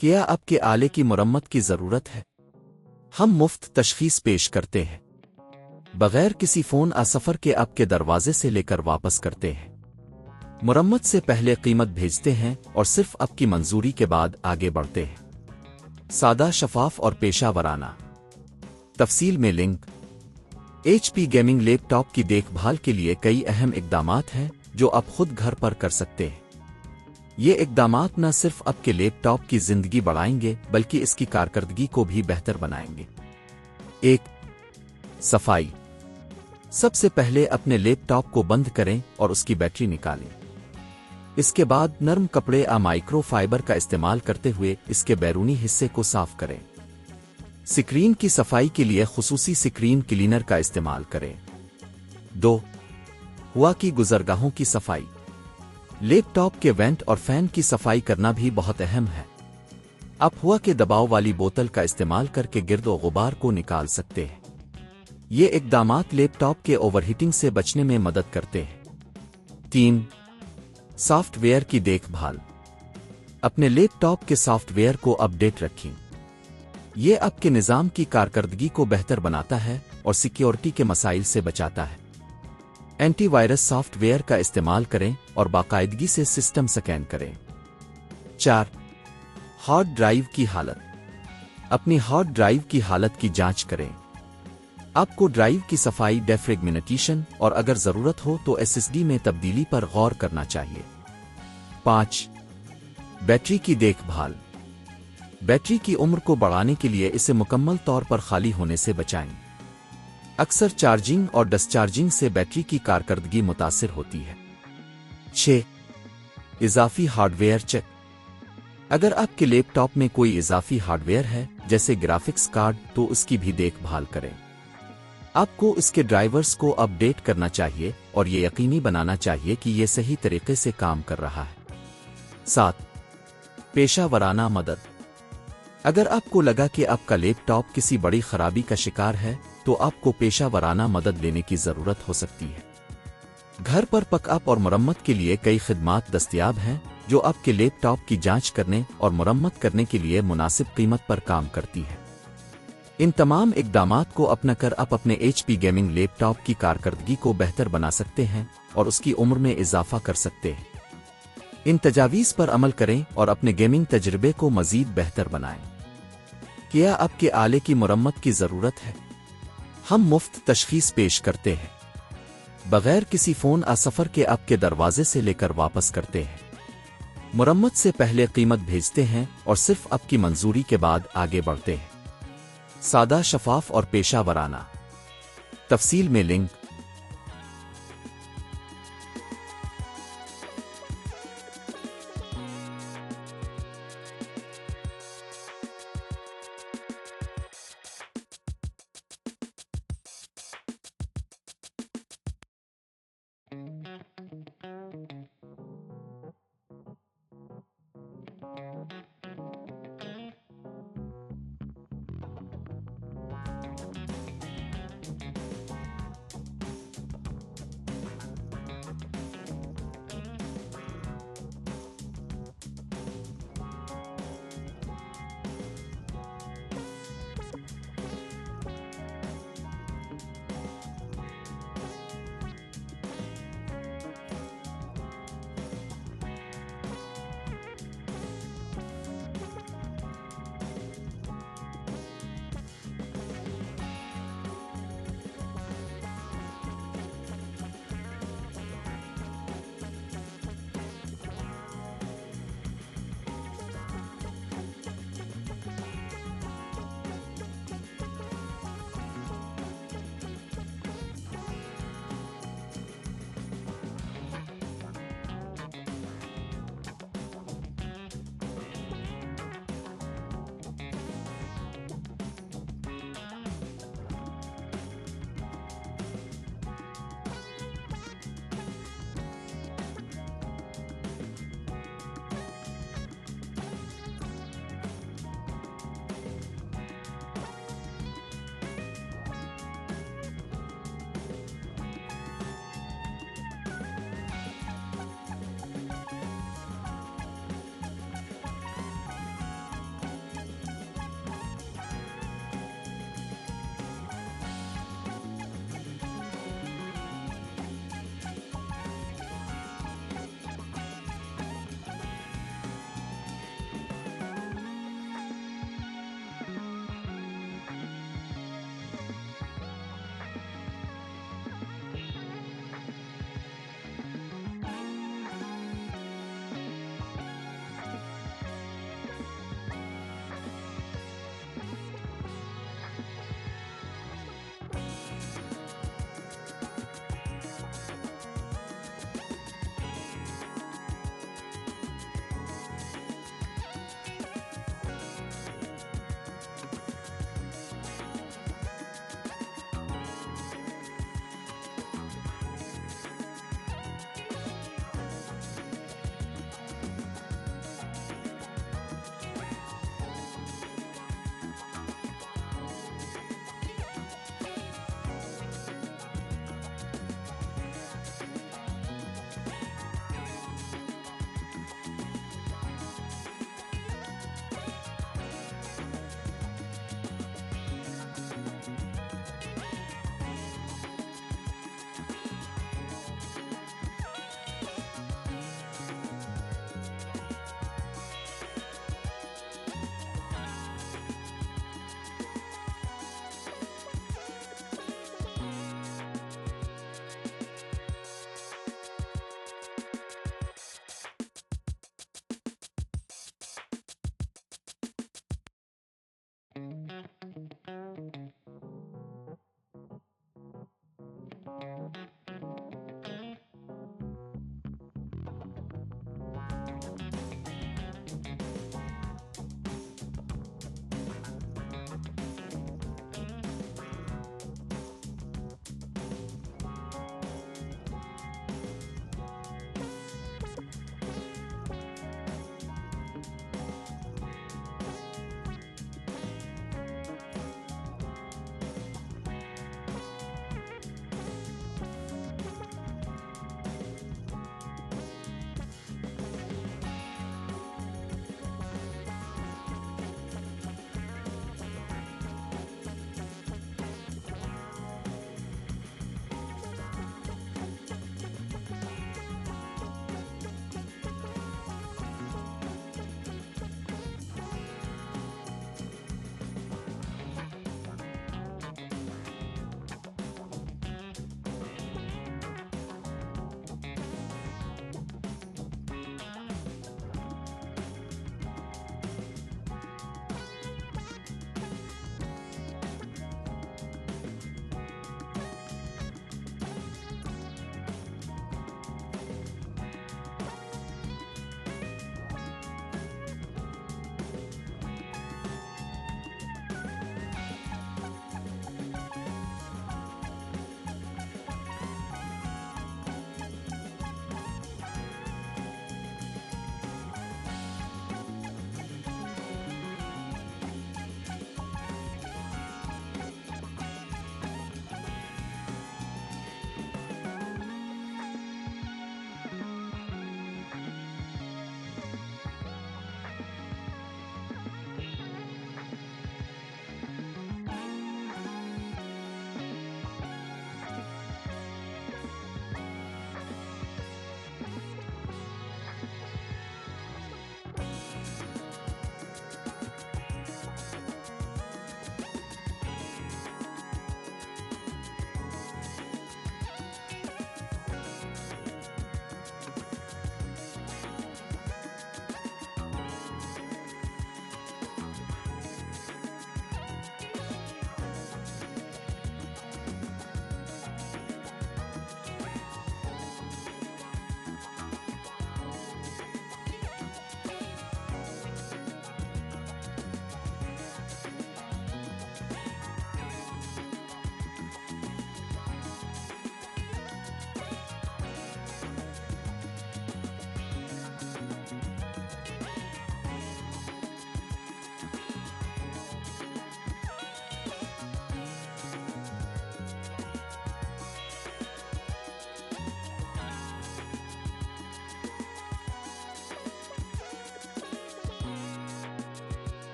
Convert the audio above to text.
کیا آپ کے آلے کی مرمت کی ضرورت ہے؟ ہم مفت تشخیص پیش کرتے ہیں بغیر کسی فون سفر کے آپ کے دروازے سے لے کر واپس کرتے ہیں۔ مرمت سے پہلے قیمت بھیجتے ہیں اور صرف آپ کی منظوری کے بعد آگے بڑھتے ہیں۔ سادہ، شفاف اور پیشہ ورانہ۔ تفصیل میں لنک۔ ایچ پی گیمنگ لیپ ٹاپ کی دیکھ بھال کے لیے کئی اہم اقدامات ہیں جو آپ خود گھر پر کر سکتے ہیں۔ یہ اقدامات نہ صرف آپ کے لیپ ٹاپ کی زندگی بڑھائیں گے بلکہ اس کی کارکردگی کو بھی بہتر بنائیں گے۔ 1. صفائی۔ سب سے پہلے اپنے لیپ ٹاپ کو بند کریں اور اس کی بیٹری نکالیں۔ اس کے بعد نرم کپڑے مائکرو فائبر کا استعمال کرتے ہوئے اس کے بیرونی حصے کو صاف کریں۔ سکرین کی صفائی کے لیے خصوصی سکرین کلینر کا استعمال کریں۔ 2. ہوا کی گزرگاہوں کی صفائی۔ لیپ ٹاپ کے وینٹ اور فین کی صفائی کرنا بھی بہت اہم ہے۔ آپ ہوا کے دباؤ والی بوتل کا استعمال کر کے گرد و غبار کو نکال سکتے ہیں۔ یہ اقدامات لیپ ٹاپ کے اوور ہیٹنگ سے بچنے میں مدد کرتے ہیں۔ 3. سافٹ ویئر کی دیکھ بھال۔ اپنے لیپ ٹاپ کے سافٹ ویئر کو اپ ڈیٹ رکھیں۔ یہ آپ کے نظام کی کارکردگی کو بہتر بناتا ہے اور سیکیورٹی کے مسائل سے بچاتا ہے۔ اینٹی وائرس سافٹ ویئر کا استعمال کریں اور باقاعدگی سے سسٹم سکین کریں۔ 4. ہارڈ ڈرائیو کی حالت۔ اپنی ہارڈ ڈرائیو کی حالت کی جانچ کریں۔ آپ کو ڈرائیو کی صفائی، ڈیفریگمنٹیشن اور اگر ضرورت ہو تو ایس ایس ڈی میں تبدیلی پر غور کرنا چاہیے۔ 5. بیٹری کی دیکھ بھال۔ بیٹری کی عمر کو بڑھانے کے لیے اسے مکمل طور پر خالی ہونے سے بچائیں۔ اکثر چارجنگ اور ڈسچارجنگ سے بیٹری کی کارکردگی متاثر ہوتی ہے۔ 6. اضافی ہارڈ ویئر چیک۔ اگر آپ کے لیپ ٹاپ میں کوئی اضافی ہارڈ ویئر ہے جیسے گرافکس کارڈ تو اس کی بھی دیکھ بھال کریں۔ آپ کو اس کے ڈرائیورز کو اپ ڈیٹ کرنا چاہیے اور یہ یقینی بنانا چاہیے کہ یہ صحیح طریقے سے کام کر رہا ہے۔ 7. پیشہ ورانہ مدد۔ اگر آپ کو لگا کہ آپ کا لیپ ٹاپ کسی بڑی خرابی کا شکار ہے تو آپ کو پیشہ ورانہ مدد لینے کی ضرورت ہو سکتی ہے۔ گھر پر پک اپ اور مرمت کے لیے کئی خدمات دستیاب ہیں جو آپ کے لیپ ٹاپ کی جانچ کرنے اور مرمت کرنے کے لیے مناسب قیمت پر کام کرتی ہے۔ ان تمام اقدامات کو اپنا کر آپ اپنے ایچ پی گیمنگ لیپ ٹاپ کی کارکردگی کو بہتر بنا سکتے ہیں اور اس کی عمر میں اضافہ کر سکتے ہیں۔ ان تجاویز پر عمل کریں اور اپنے گیمنگ تجربے کو مزید بہتر بنائیں۔ کیا آپ کے آلے کی مرمت کی ضرورت ہے؟ ہم مفت تشخیص پیش کرتے ہیں بغیر کسی فون سفر کے آپ کے دروازے سے لے کر واپس کرتے ہیں۔ مرمت سے پہلے قیمت بھیجتے ہیں اور صرف آپ کی منظوری کے بعد آگے بڑھتے ہیں۔ سادہ، شفاف اور پیشہ ورانہ۔ تفصیل میں لنک۔